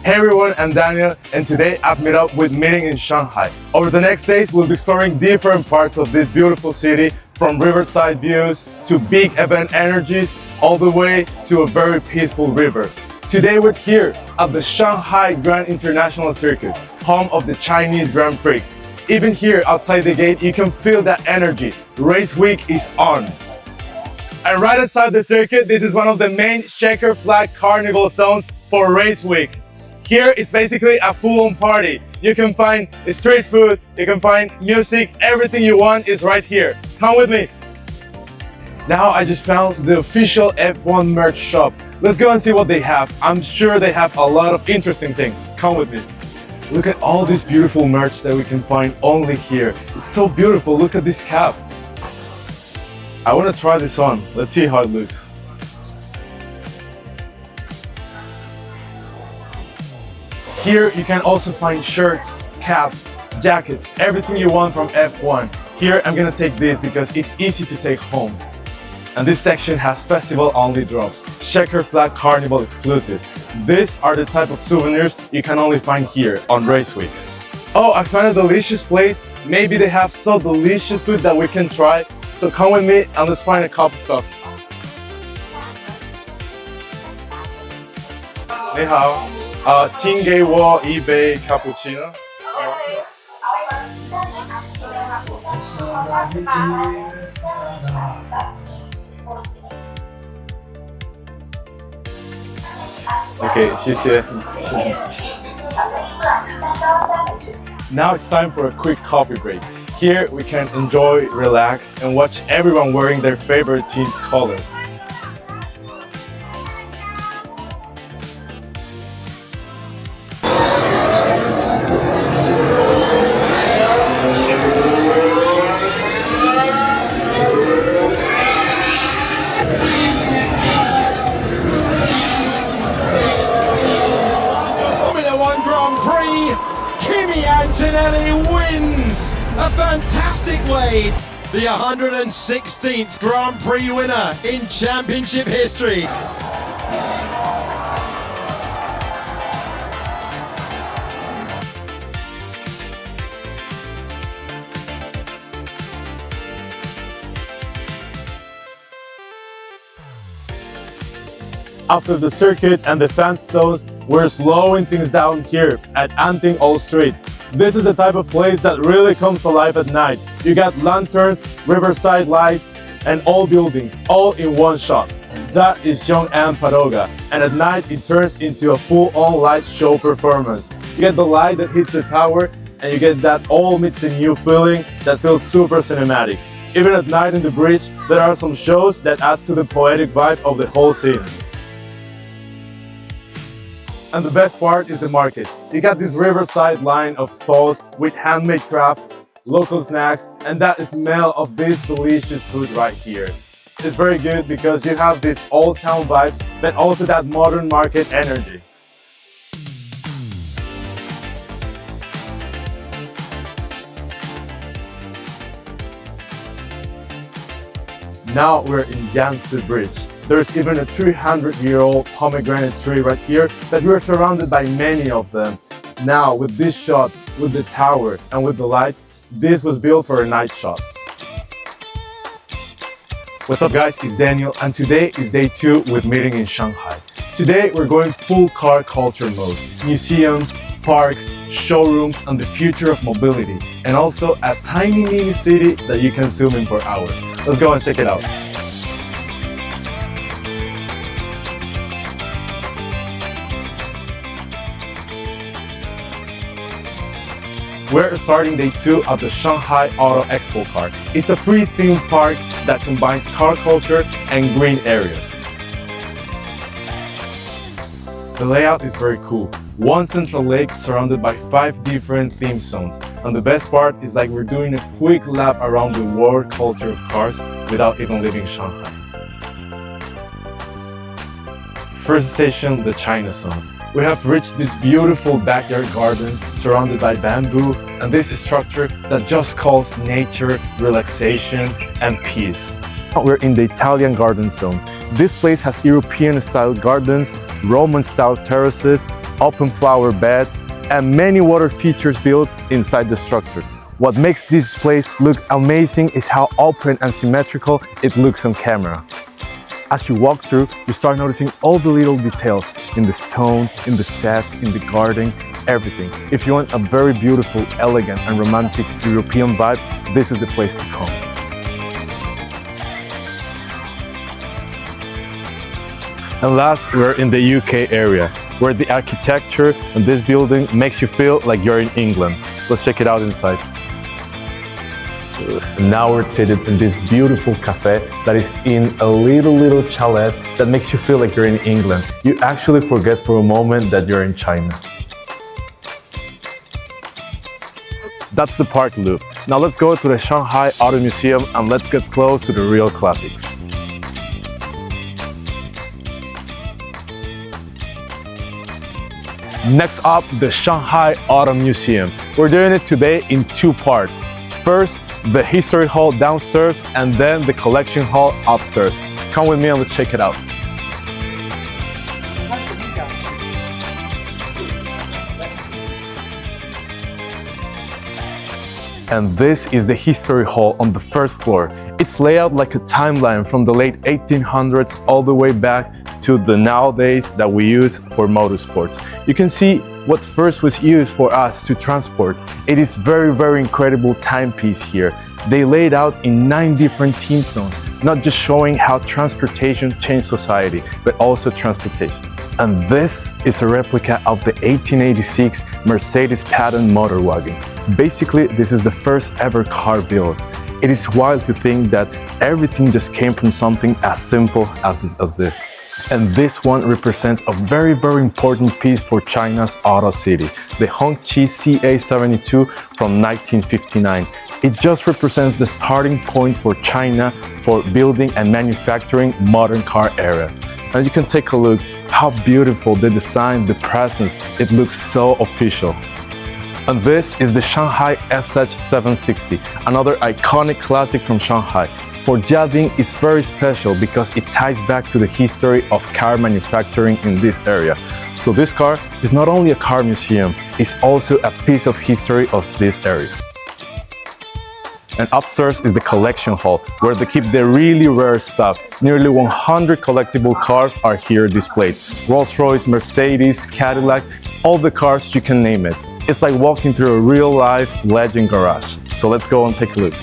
Hey everyone, I'm Daniel, and today I've met up with Meeting in Shanghai. Over the next days, we'll be exploring different parts of this beautiful city, from riverside views to big event energies, all the way to a very peaceful river. Today we're here at the Shanghai International Circuit, home of the Chinese Grand Prix. Even here outside the gate, you can feel that energy. Race week is on. And right outside the circuit, this is one of the main Checkered Flag Carnival zones for race week. Here, it's basically a full-on party. You can find street food, you can find music, everything you want is right here. Come with me. Now I just found the official F1 merch shop. Let's go and see what they have. I'm sure they have a lot of interesting things. Come with me. Look at all this beautiful merch that we can find only here. It's so beautiful. Look at this cap. I want to try this on. Let's see how it looks. Here you can also find shirts, caps, jackets, everything you want from F1. Here I'm gonna take this because it's easy to take home. And this section has festival-only drops, Checkered Flag Carnival exclusive. These are the type of souvenirs you can only find here on Race Week. Oh, I found a delicious place. Maybe they have so delicious food that we can try. So come with me and let's find a cup of coffee. 你好。请给我一杯 cappuccino。Okay, 谢谢。Now it's time for a quick coffee break. Here we can enjoy, relax, and watch everyone wearing their favorite team's colors. Wins a fantastic way, the 116th Grand Prix winner in championship history. After the circuit and the fan stones, we're slowing things down here at Anting Old Street. This is the type of place that really comes alive at night. You got lanterns, riverside lights, and all buildings, all in one shot. That is Jiading pagoda, and at night it turns into a full-on light show performance. You get the light that hits the tower, and you get that all meets the new feeling that feels super cinematic. Even at night in the bridge, there are some shows that add to the poetic vibe of the whole scene. And the best part is the market. You got this riverside line of stalls with handmade crafts, local snacks, and that smell of this delicious food right here. It's very good because you have these old town vibes, but also that modern market energy. Now we're in Yangtze Bridge. There's even a 300-year-old pomegranate tree right here that we're surrounded by many of them. Now with this shot, with the tower and with the lights, this was built for a night shot. What's up guys, it's Daniel and today is day 2 with Meeting in Shanghai. Today we're going full car culture mode. Museums, parks, showrooms and the future of mobility. And also a tiny mini city that you can zoom in for hours. Let's go and check it out. We're starting day 2 at the Shanghai Auto Expo Park. It's a free theme park that combines car culture and green areas. The layout is very cool. One central lake surrounded by 5 different theme zones. And the best part is like we're doing a quick lap around the world culture of cars without even leaving Shanghai. First station, the China Zone. We have reached this beautiful backyard garden surrounded by bamboo and this structure that just calls nature, relaxation and peace. We're in the Italian garden zone. This place has European-style gardens, Roman-style terraces, open flower beds, and many water features built inside the structure. What makes this place look amazing is how open and symmetrical it looks on camera. As you walk through, you start noticing all the little details in the stone, in the steps, in the garden, everything. If you want a very beautiful, elegant, and romantic European vibe, this is the place to come. And last, we're in the UK area, where the architecture in this building makes you feel like you're in England. Let's check it out inside. Now we're seated in this beautiful cafe that is in a little chalet that makes you feel like you're in England. You actually forget for a moment that you're in China. That's the park loop. Now let's go to the Shanghai Auto Museum and let's get close to the real classics. Next up, the Shanghai Auto Museum. We're doing it today in two parts. First, the history hall downstairs and then the collection hall upstairs. Come with me and let's check it out. And this is the history hall on the first floor. It's laid out like a timeline from the late 1800s all the way back to the nowadays that we use for motorsports. You can see what first was used for us to transport. It is very incredible timepiece here. They laid out in 9 different theme zones, not just showing how transportation changed society, but also transportation. And this is a replica of the 1886 Mercedes patent motor wagon. Basically, this is the first ever car built. It is wild to think that everything just came from something as simple as this. And this one represents a very important piece for China's auto city, the Hongqi CA72 from 1959. It just represents the starting point for China for building and manufacturing modern car eras. And you can take a look how beautiful the design, the presence, it looks so official. And this is the Shanghai SH760, another iconic classic from Shanghai. For Jiading, it's very special because it ties back to the history of car manufacturing in this area. So this car is not only a car museum, it's also a piece of history of this area. And upstairs is the collection hall, where they keep the really rare stuff. Nearly 100 collectible cars are here displayed. Rolls-Royce, Mercedes, Cadillac, all the cars you can name it. It's like walking through a real-life legend garage. So let's go and take a look.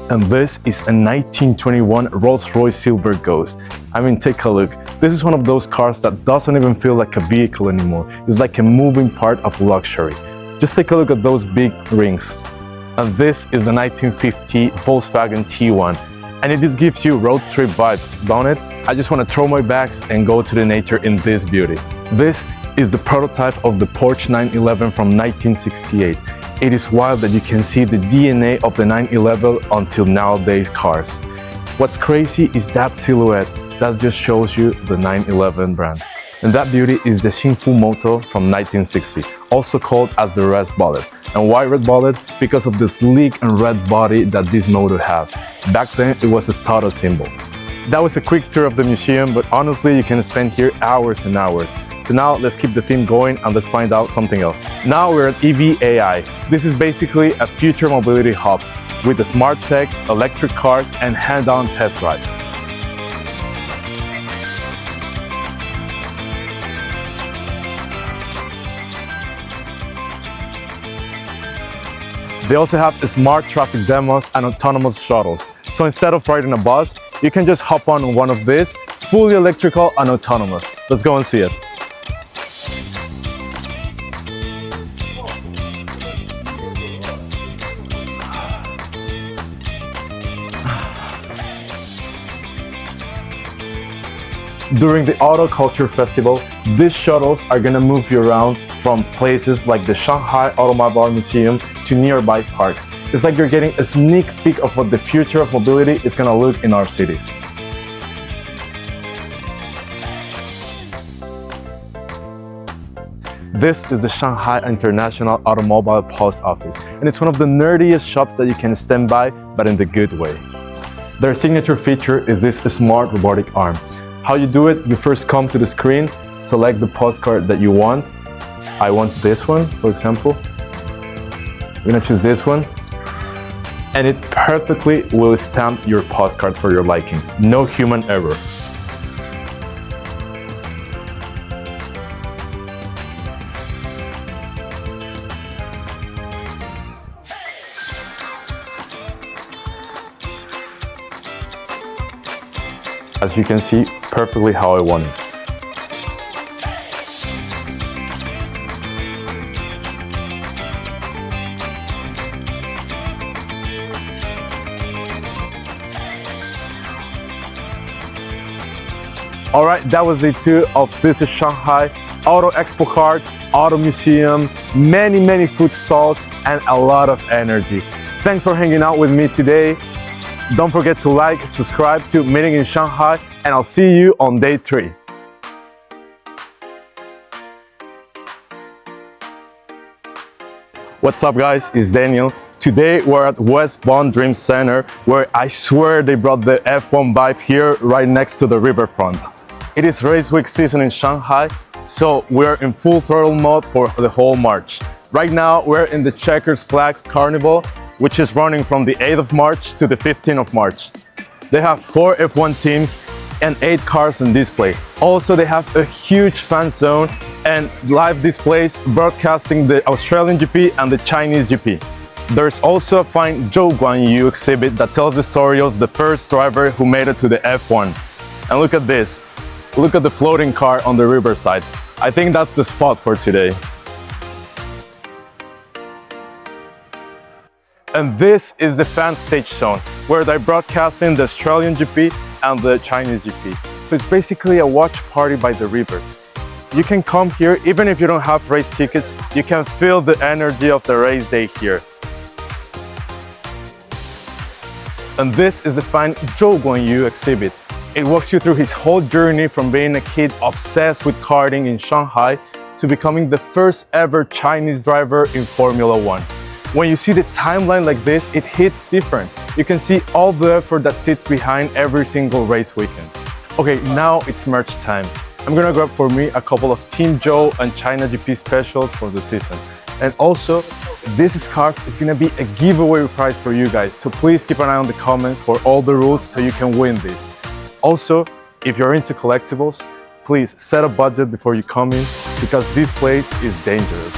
And this is a 1921 Rolls-Royce Silver Ghost. I mean, take a look. This is one of those cars that doesn't even feel like a vehicle anymore. It's like a moving part of luxury. Just take a look at those big rings. And this is a 1950 Volkswagen T1. And it just gives you road trip vibes, don't it? I just want to throw my bags and go to the nature in this beauty. This is the prototype of the Porsche 911 from 1968. It is wild that you can see the DNA of the 911 until nowadays cars. What's crazy is that silhouette. That just shows you the 911 brand. And that beauty is the Xingfu Moto from 1960, also called as the Red Bullet. And why Red Bullet? Because of the sleek and red body that this motor had. Back then, it was a status symbol. That was a quick tour of the museum, but honestly, you can spend here hours and hours. So now let's keep the theme going and let's find out something else. Now we're at EVAI. This is basically a future mobility hub with the smart tech, electric cars, and hand-on test drives. They also have smart traffic demos and autonomous shuttles. So instead of riding a bus, you can just hop on one of these, fully electrical and autonomous. Let's go and see it. During the Auto Culture Festival, these shuttles are gonna move you around from places like the Shanghai Automobile Museum to nearby parks. It's like you're getting a sneak peek of what the future of mobility is gonna look in our cities. This is the Shanghai International Automobile Post Office, and it's one of the nerdiest shops that you can stand by, but in the good way. Their signature feature is this smart robotic arm. How you do it, you first come to the screen, select the postcard that you want. I want this one, for example. I'm gonna choose this one. And it perfectly will stamp your postcard for your liking. No human error. As you can see, perfectly how I want it. Alright, that was day 2 of this is Shanghai Auto Expo Park, Auto Museum, many food stalls, and a lot of energy. Thanks for hanging out with me today. Don't forget to like, subscribe to Meeting in Shanghai, and I'll see you on day 3. What's up guys, it's Daniel. Today we're at West Bund Dream Center, where I swear they brought the F1 vibe here right next to the riverfront. It is race week season in Shanghai, so we're in full throttle mode for the whole March. Right now we're in the Checkered Flag Carnival, which is running from the 8th of March to the 15th of March. They have 4 F1 teams and 8 cars on display. Also, they have a huge fan zone and live displays broadcasting the Australian GP and the Chinese GP. There's also a fine Zhou Guanyu exhibit that tells the story of the first driver who made it to the F1. And look at this. Look at the floating car on the riverside. I think that's the spot for today. And this is the fan stage zone, where they're broadcasting the Australian GP and the Chinese GP. So it's basically a watch party by the river. You can come here, even if you don't have race tickets, you can feel the energy of the race day here. And this is the fan Zhou Guanyu exhibit. It walks you through his whole journey from being a kid obsessed with karting in Shanghai to becoming the first ever Chinese driver in Formula 1. When you see the timeline like this, it hits different. You can see all the effort that sits behind every single race weekend. Okay, now it's merch time. I'm gonna grab for me a couple of Team Joe and China GP specials for the season. And also, this scarf is gonna be a giveaway prize for you guys, so please keep an eye on the comments for all the rules so you can win this. Also, if you're into collectibles, please set a budget before you come in, because this place is dangerous.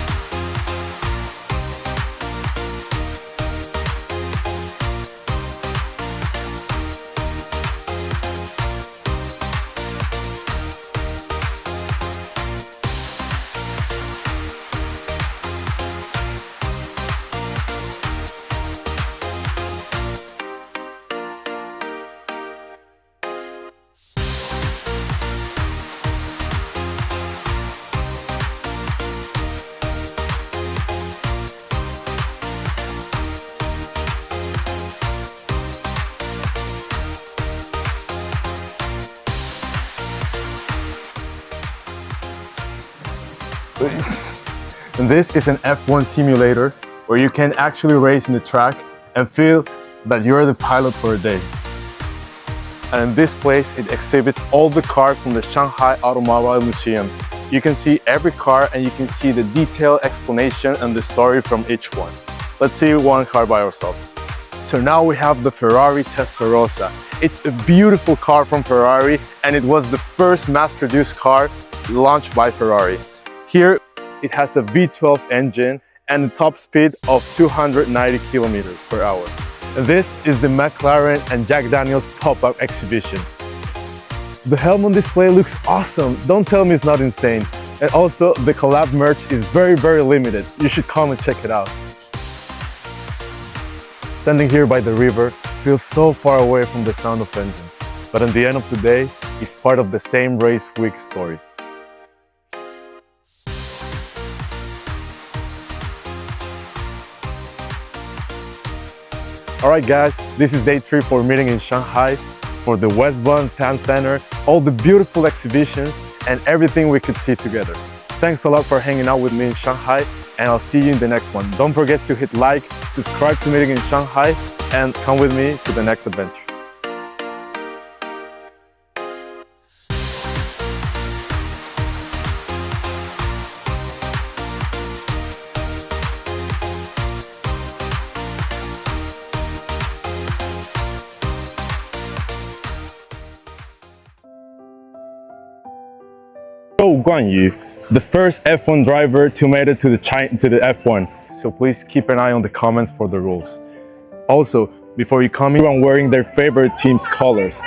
And this is an F1 simulator where you can actually race in the track and feel that you're the pilot for a day. And in this place, it exhibits all the cars from the Shanghai Automobile Museum. You can see every car and you can see the detailed explanation and the story from each one. Let's see one car by ourselves. So now we have the Ferrari Testarossa. It's a beautiful car from Ferrari, and it was the first mass-produced car launched by Ferrari. Here, it has a V12 engine and a top speed of 290 kilometers per hour. This is the McLaren and Jack Daniel's pop-up exhibition. The helm on display looks awesome. Don't tell me it's not insane. And also, the collab merch is very limited. You should come and check it out. Standing here by the river feels so far away from the sound of engines, but at the end of the day, it's part of the same race week story. Alright guys, this is day 3 for Meeting in Shanghai, for the West Bund Fan Center, all the beautiful exhibitions and everything we could see together. Thanks a lot for hanging out with me in Shanghai, and I'll see you in the next one. Don't forget to hit like, subscribe to Meeting in Shanghai, and come with me to the next adventure. Zhou Guanyu, the first F1 driver to make it to the F1. So please keep an eye on the comments for the rules. Also, before you come, everyone wearing their favorite team's colors.